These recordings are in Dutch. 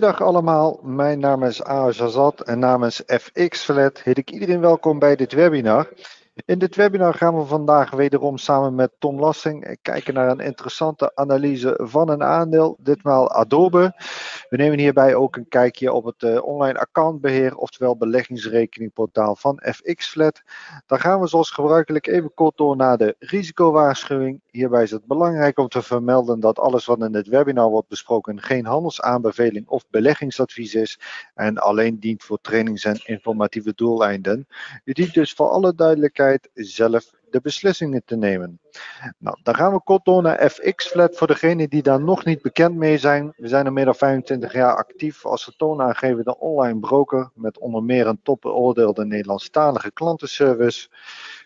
Goedemiddag allemaal, mijn naam is Aas Azad en namens FX-Flat heet ik iedereen welkom bij dit webinar. In dit webinar gaan we vandaag wederom samen met Tom Lassing kijken naar een interessante analyse van een aandeel, ditmaal Adobe. We nemen hierbij ook een kijkje op het online accountbeheer, oftewel beleggingsrekeningportaal van FX-Flat. Dan gaan we zoals gebruikelijk even kort door naar de risicowaarschuwing. Hierbij is het belangrijk om te vermelden dat alles wat in het webinar wordt besproken geen handelsaanbeveling of beleggingsadvies is en alleen dient voor trainings- en informatieve doeleinden. U dient dus voor alle duidelijkheid zelf de beslissingen te nemen. Nou, dan gaan we kort door naar FX-Flat voor degenen die daar nog niet bekend mee zijn. We zijn al meer dan 25 jaar actief als toonaangevende online broker met onder meer een topbeoordeelde Nederlandstalige klantenservice.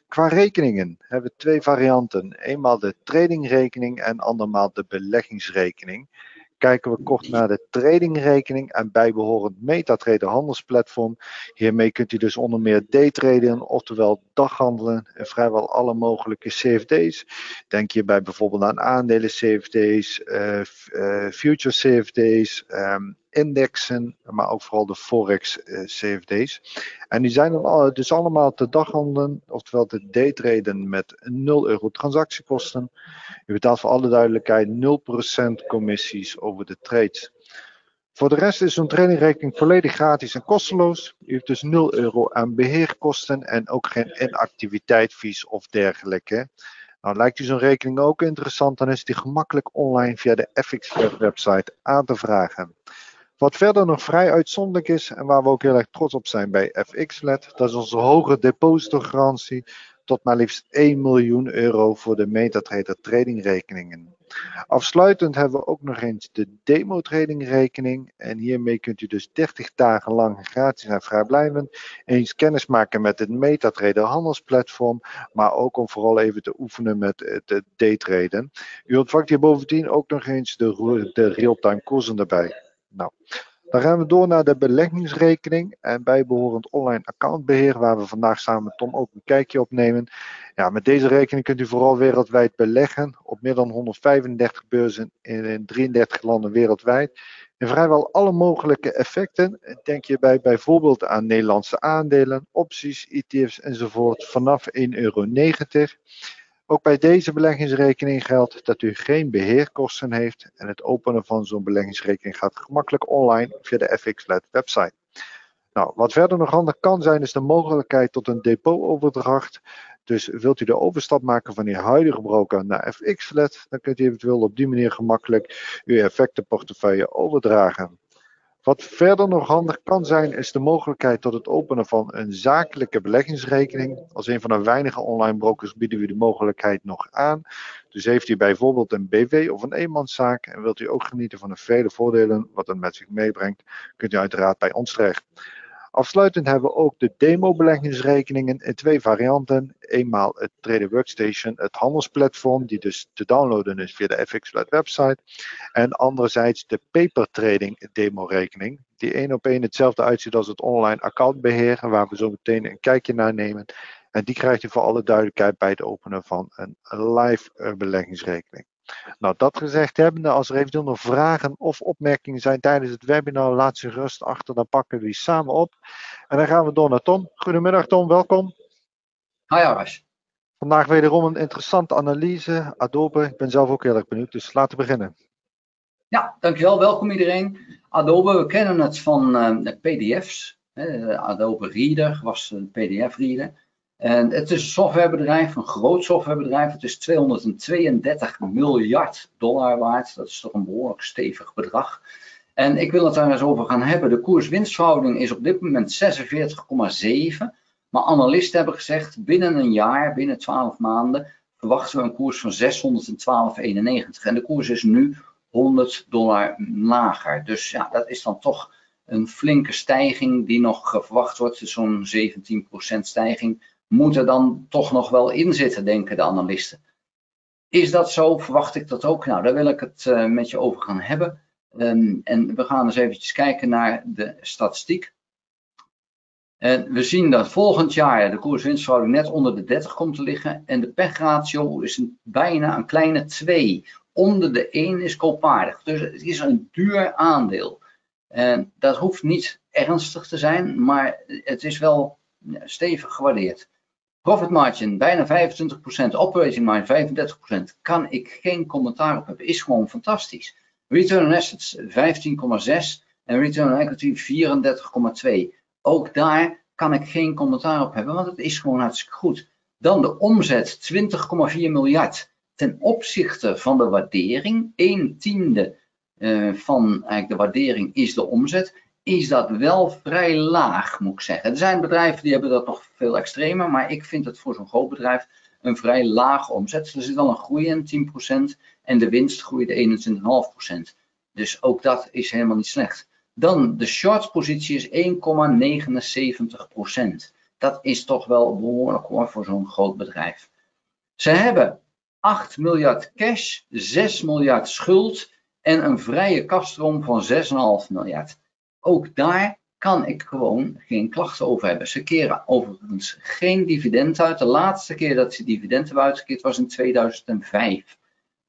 Qua rekeningen hebben we twee varianten. Eenmaal de tradingrekening en andermaal de beleggingsrekening. Kijken we kort naar de tradingrekening en bijbehorend MetaTrader handelsplatform. Hiermee kunt u dus onder meer daytraden, oftewel daghandelen en vrijwel alle mogelijke CFD's. Denk hierbij bijvoorbeeld aan aandelen CFD's, future CFD's, indexen, maar ook vooral de Forex CFD's. En die zijn dan dus allemaal te daghandelen, oftewel te daytraden met €0 transactiekosten. U betaalt voor alle duidelijkheid 0% commissies over de trades. Voor de rest is zo'n tradingrekening volledig gratis en kosteloos. U heeft dus €0 aan beheerkosten en ook geen inactiviteitsfees of dergelijke. Nou, lijkt u zo'n rekening ook interessant, dan is die gemakkelijk online via de FX-Flat website aan te vragen. Wat verder nog vrij uitzonderlijk is en waar we ook heel erg trots op zijn bij FX-Flat, dat is onze hoge depositogarantie tot maar liefst €1 miljoen voor de MetaTrader tradingrekeningen. Afsluitend hebben we ook nog eens de demo tradingrekening en hiermee kunt u dus 30 dagen lang gratis en vrijblijvend eens kennis maken met het MetaTrader handelsplatform, maar ook om vooral even te oefenen met het daytraden. U ontvangt hier bovendien ook nog eens de real-time koersen erbij. Nou, dan gaan we door naar de beleggingsrekening en bijbehorend online accountbeheer, waar we vandaag samen met Tom ook een kijkje op nemen. Ja, met deze rekening kunt u vooral wereldwijd beleggen op meer dan 135 beurzen in 33 landen wereldwijd. En vrijwel alle mogelijke effecten, denk je bijvoorbeeld aan Nederlandse aandelen, opties, ETF's enzovoort, vanaf €1,90. Ook bij deze beleggingsrekening geldt dat u geen beheerkosten heeft en het openen van zo'n beleggingsrekening gaat gemakkelijk online via de FX-Flat website. Nou, wat verder nog handig kan zijn is de mogelijkheid tot een depootoverdracht. Dus wilt u de overstap maken van uw huidige broker naar FX-Flat, dan kunt u eventueel op die manier gemakkelijk uw effectenportefeuille overdragen. Wat verder nog handig kan zijn is de mogelijkheid tot het openen van een zakelijke beleggingsrekening. Als een van de weinige online brokers bieden we de mogelijkheid nog aan. Dus heeft u bijvoorbeeld een BV of een eenmanszaak en wilt u ook genieten van de vele voordelen wat het met zich meebrengt, kunt u uiteraard bij ons terecht. Afsluitend hebben we ook de demo-beleggingsrekeningen in twee varianten. Eenmaal het Trader Workstation, het handelsplatform, die dus te downloaden is via de FX-Flat website. En anderzijds de paper trading demo-rekening, die één op één hetzelfde uitziet als het online accountbeheer, waar we zo meteen een kijkje naar nemen. En die krijgt u voor alle duidelijkheid bij het openen van een live beleggingsrekening. Nou, dat gezegd hebbende, als er eventueel nog vragen of opmerkingen zijn tijdens het webinar, laat ze gerust achter, dan pakken we die samen op. En dan gaan we door naar Tom. Goedemiddag Tom, welkom. Hi Aras. Vandaag wederom een interessante analyse, Adobe. Ik ben zelf ook heel erg benieuwd, dus laten we beginnen. Ja, dankjewel. Welkom iedereen. Adobe, we kennen het van de PDF's. Adobe Reader was een PDF-reader. En het is een softwarebedrijf, een groot softwarebedrijf. Het is $232 miljard waard. Dat is toch een behoorlijk stevig bedrag. En ik wil het daar eens over gaan hebben. De koers-winstverhouding is op dit moment 46,7. Maar analisten hebben gezegd, binnen een jaar, binnen 12 maanden, verwachten we een koers van 612,91. En de koers is nu $100 lager. Dus ja, dat is dan toch een flinke stijging die nog verwacht wordt. Dus zo'n 17% stijging moet er dan toch nog wel in zitten, denken de analisten. Is dat zo? Verwacht ik dat ook? Nou, daar wil ik het met je over gaan hebben. En we gaan eens eventjes kijken naar de statistiek. En we zien dat volgend jaar de koers-winstverhouding net onder de 30 komt te liggen. En de PEG-ratio is bijna een kleine 2. Onder de 1 is koopwaardig. Dus het is een duur aandeel. En dat hoeft niet ernstig te zijn, maar het is wel stevig gewaardeerd. Profit margin bijna 25%, operating margin 35%. Kan ik geen commentaar op hebben, is gewoon fantastisch. Return on assets 15,6 en return on equity 34,2. Ook daar kan ik geen commentaar op hebben, want het is gewoon hartstikke goed. Dan de omzet 20,4 miljard ten opzichte van de waardering. 1/10 van eigenlijk de waardering is de omzet. Is dat wel vrij laag, moet ik zeggen. Er zijn bedrijven die hebben dat nog veel extremer, maar ik vind het voor zo'n groot bedrijf een vrij laag omzet. Er zit wel een groei in, 10%, en de winst groeide 21,5%. Dus ook dat is helemaal niet slecht. Dan de short positie is 1,79%. Dat is toch wel behoorlijk hoor voor zo'n groot bedrijf. Ze hebben 8 miljard cash, 6 miljard schuld en een vrije kasstroom van 6,5 miljard. Ook daar kan ik gewoon geen klachten over hebben. Ze keren overigens geen dividend uit. De laatste keer dat ze dividend hebben uitgekeerd was in 2005.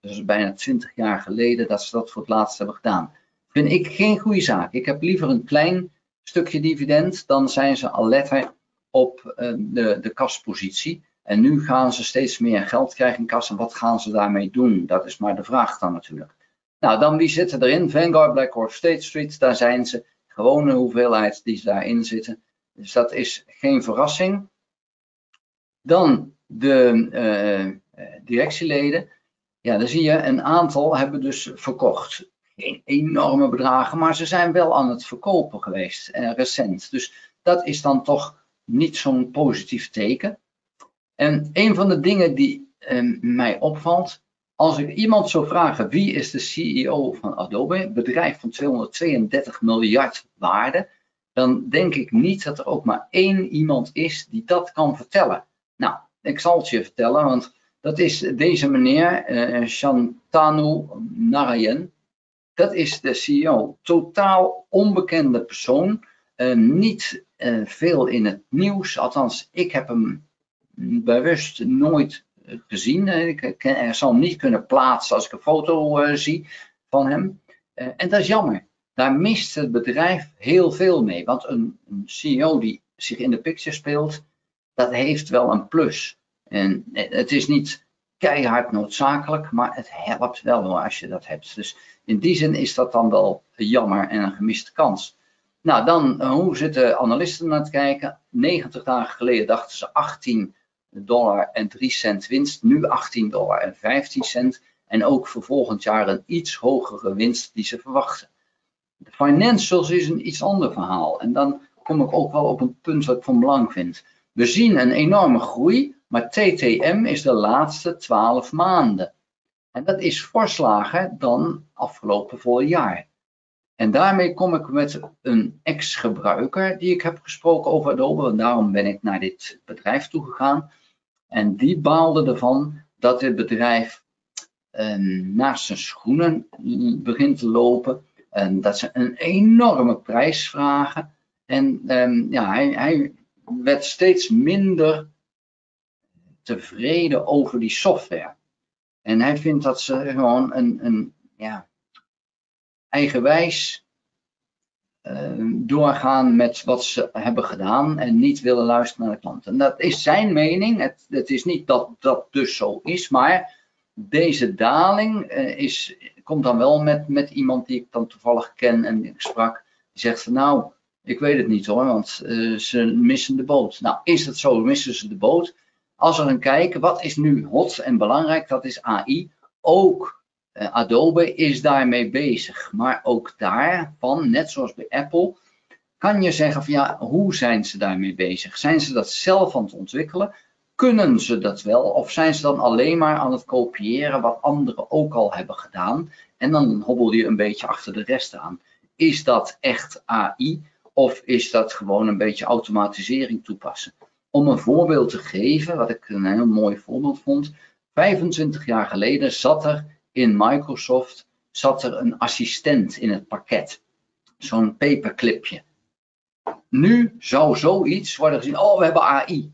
Dus bijna 20 jaar geleden dat ze dat voor het laatst hebben gedaan. Vind ik geen goede zaak. Ik heb liever een klein stukje dividend, dan zijn ze alerter op de kaspositie. En nu gaan ze steeds meer geld krijgen in kas. En wat gaan ze daarmee doen? Dat is maar de vraag dan natuurlijk. Nou, dan wie zitten erin? Vanguard, BlackRock, State Street, daar zijn ze. Gewone hoeveelheid die daarin zitten. Dus dat is geen verrassing. Dan de directieleden. Ja, dan zie je een aantal hebben dus verkocht. Geen enorme bedragen, maar ze zijn wel aan het verkopen geweest, recent. Dus dat is dan toch niet zo'n positief teken. En een van de dingen die mij opvalt, als ik iemand zou vragen wie is de CEO van Adobe, bedrijf van 232 miljard waarde, dan denk ik niet dat er ook maar één iemand is die dat kan vertellen. Nou, ik zal het je vertellen, want dat is deze meneer, Shantanu Narayan. Dat is de CEO. Totaal onbekende persoon. Niet veel in het nieuws. Althans, ik heb hem bewust nooit gezien. Ik zal hem niet kunnen plaatsen als ik een foto zie van hem. En dat is jammer. Daar mist het bedrijf heel veel mee. Want een CEO die zich in de picture speelt, dat heeft wel een plus. En het is niet keihard noodzakelijk, maar het helpt wel hoor als je dat hebt. Dus in die zin is dat dan wel jammer en een gemiste kans. Nou, dan hoe zitten analisten naar te kijken? 90 dagen geleden dachten ze $18,03 winst, nu $18,15 en ook voor volgend jaar een iets hogere winst die ze verwachten. De financials is een iets ander verhaal en dan kom ik ook wel op een punt wat ik van belang vind. We zien een enorme groei, maar TTM is de laatste 12 maanden. En dat is fors lager dan afgelopen vorig jaar. En daarmee kom ik met een ex-gebruiker die ik heb gesproken over Adobe. En daarom ben ik naar dit bedrijf toegegaan. En die baalde ervan dat dit bedrijf naast zijn schoenen begint te lopen. En dat ze een enorme prijs vragen. En ja, hij werd steeds minder tevreden over die software. En hij vindt dat ze gewoon een eigenwijs doorgaan met wat ze hebben gedaan en niet willen luisteren naar de klant. En dat is zijn mening. Het is niet dat dat dus zo is, maar deze daling komt dan wel met iemand die ik dan toevallig ken en die ik sprak. Die zegt van nou, ik weet het niet hoor, want ze missen de boot. Nou, is het zo, missen ze de boot? Als we gaan kijken, wat is nu hot en belangrijk, dat is AI. Ook Adobe is daarmee bezig. Maar ook daarvan, net zoals bij Apple, kan je zeggen van ja, hoe zijn ze daarmee bezig? Zijn ze dat zelf aan het ontwikkelen? Kunnen ze dat wel? Of zijn ze dan alleen maar aan het kopiëren wat anderen ook al hebben gedaan? En dan hobbel je een beetje achter de rest aan. Is dat echt AI? Of is dat gewoon een beetje automatisering toepassen? Om een voorbeeld te geven, wat ik een heel mooi voorbeeld vond. 25 jaar geleden zat er in Microsoft een assistent in het pakket. Zo'n paperclipje. Nu zou zoiets worden gezien, oh we hebben AI.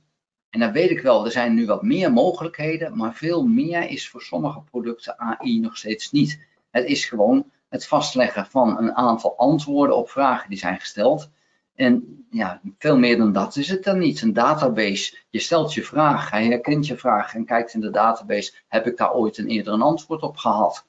En dan weet ik wel, er zijn nu wat meer mogelijkheden, maar veel meer is voor sommige producten AI nog steeds niet. Het is gewoon het vastleggen van een aantal antwoorden op vragen die zijn gesteld. En ja, veel meer dan dat is het dan niet. Een database, je stelt je vraag, hij herkent je vraag en kijkt in de database, heb ik daar ooit eerder een antwoord op gehad?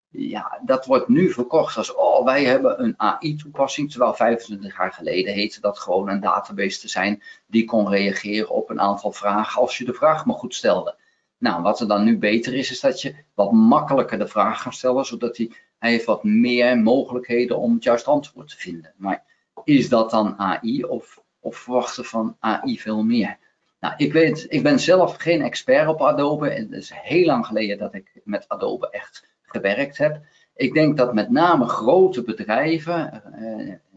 Ja, dat wordt nu verkocht als, oh, wij hebben een AI-toepassing, terwijl 25 jaar geleden heette dat gewoon een database te zijn die kon reageren op een aantal vragen als je de vraag maar goed stelde. Nou, wat er dan nu beter is, is dat je wat makkelijker de vraag gaat stellen, zodat hij heeft wat meer mogelijkheden om het juiste antwoord te vinden. Maar is dat dan AI of verwachten van AI veel meer? Nou, ik ben zelf geen expert op Adobe. Het is heel lang geleden dat ik met Adobe echt gewerkt heb. Ik denk dat met name grote bedrijven,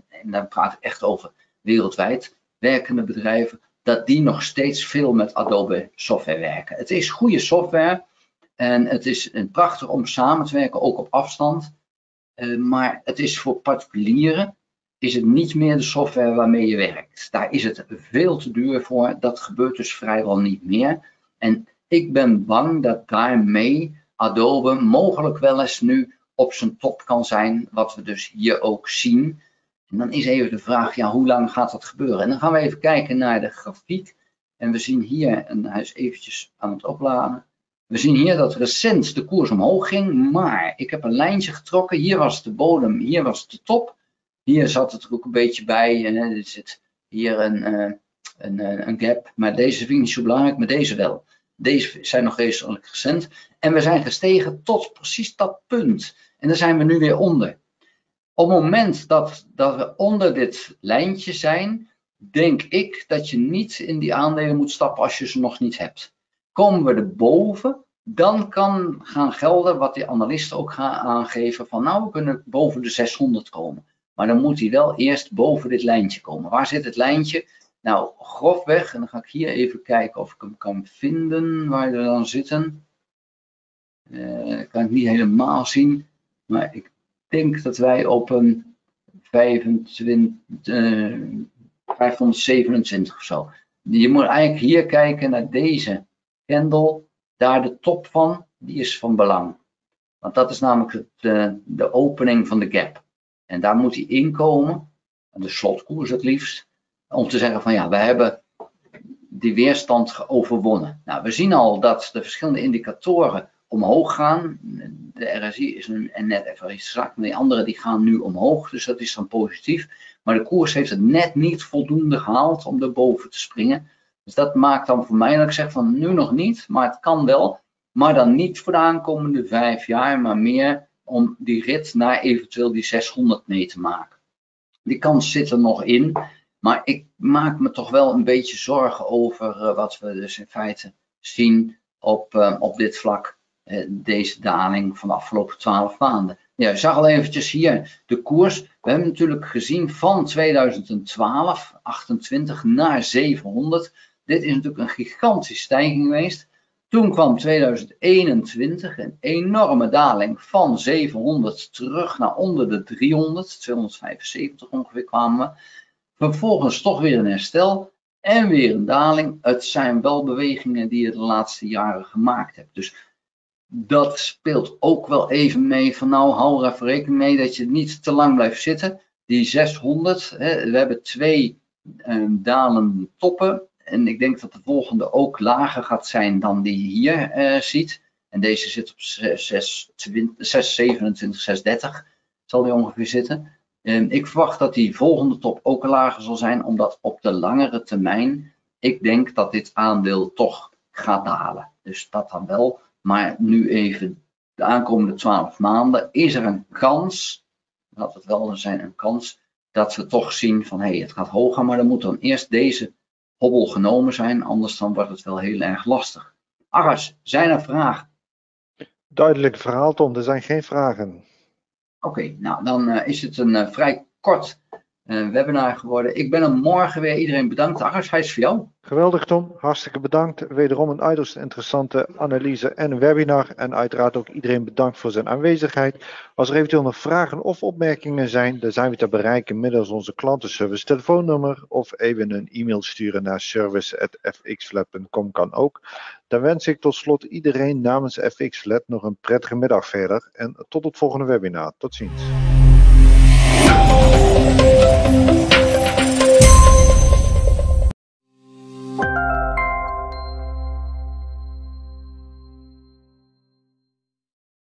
en dan praat ik echt over wereldwijd werkende bedrijven, dat die nog steeds veel met Adobe software werken. Het is goede software en het is prachtig om samen te werken, ook op afstand. Maar het is voor particulieren is het niet meer de software waarmee je werkt. Daar is het veel te duur voor. Dat gebeurt dus vrijwel niet meer. En ik ben bang dat daarmee Adobe mogelijk wel eens nu op zijn top kan zijn, wat we dus hier ook zien. En dan is even de vraag, ja, hoe lang gaat dat gebeuren? En dan gaan we even kijken naar de grafiek. En we zien hier, en hij is eventjes aan het opladen. We zien hier dat recent de koers omhoog ging, maar ik heb een lijntje getrokken. Hier was de bodem, hier was de top. Hier zat het er ook een beetje bij. Er zit hier een gap, maar deze vind ik niet zo belangrijk, maar deze wel. Deze zijn nog redelijk recent. En we zijn gestegen tot precies dat punt. En daar zijn we nu weer onder. Op het moment dat we onder dit lijntje zijn, denk ik dat je niet in die aandelen moet stappen als je ze nog niet hebt. Komen we erboven, dan kan gaan gelden wat die analisten ook gaan aangeven van nou, we kunnen boven de 600 komen. Maar dan moet hij wel eerst boven dit lijntje komen. Waar zit het lijntje? Nou, grofweg, en dan ga ik hier even kijken of ik hem kan vinden, waar we dan zitten. Kan ik niet helemaal zien, maar ik denk dat wij op een 527 of zo. Je moet eigenlijk hier kijken naar deze candle, daar de top van, die is van belang. Want dat is namelijk de opening van de gap. En daar moet hij inkomen, de slotkoers het liefst, om te zeggen van ja, we hebben die weerstand overwonnen. Nou, we zien al dat de verschillende indicatoren omhoog gaan. De RSI is nu net even iets zwak, maar die andere die gaan nu omhoog, dus dat is dan positief. Maar de koers heeft het net niet voldoende gehaald om erboven te springen. Dus dat maakt dan voor mij dat ik zeg van nu nog niet, maar het kan wel. Maar dan niet voor de aankomende 5 jaar, maar meer om die rit naar eventueel die 600 mee te maken. Die kans zit er nog in, maar ik maak me toch wel een beetje zorgen over wat we dus in feite zien op dit vlak. Deze daling van de afgelopen 12 maanden. Ja, je zag al eventjes hier de koers. We hebben natuurlijk gezien van 2012, 28 naar 700. Dit is natuurlijk een gigantische stijging geweest. Toen kwam 2021 een enorme daling van 700 terug naar onder de 300, 275 ongeveer kwamen we. Vervolgens toch weer een herstel en weer een daling. Het zijn wel bewegingen die je de laatste jaren gemaakt hebt. Dus dat speelt ook wel even mee van nou, hou er even rekening mee dat je niet te lang blijft zitten. Die 600, we hebben 2 dalende toppen. En ik denk dat de volgende ook lager gaat zijn dan die je hier ziet. En deze zit op 627, 630 zal die ongeveer zitten. Ik verwacht dat die volgende top ook lager zal zijn, omdat op de langere termijn ik denk dat dit aandeel toch gaat dalen. Dus dat dan wel. Maar nu even de aankomende 12 maanden is er een kans, dat het wel zijn een kans, dat we toch zien van hé, het gaat hoger, maar dan moet dan eerst deze hobbel genomen zijn, anders dan wordt het wel heel erg lastig. Aras, zijn er vragen? Duidelijk verhaal, Tom. Er zijn geen vragen. Oké, nou dan is het een vrij kort webinar geworden. Ik ben er morgen weer. Iedereen bedankt. Agnes, hij is voor jou. Geweldig Tom, hartstikke bedankt. Wederom een uiterst interessante analyse en webinar. En uiteraard ook iedereen bedankt voor zijn aanwezigheid. Als er eventueel nog vragen of opmerkingen zijn, dan zijn we te bereiken middels onze klantenservice telefoonnummer. Of even een e-mail sturen naar service@fxflat.com kan ook. Dan wens ik tot slot iedereen namens FXFlat nog een prettige middag verder. En tot het volgende webinar. Tot ziens.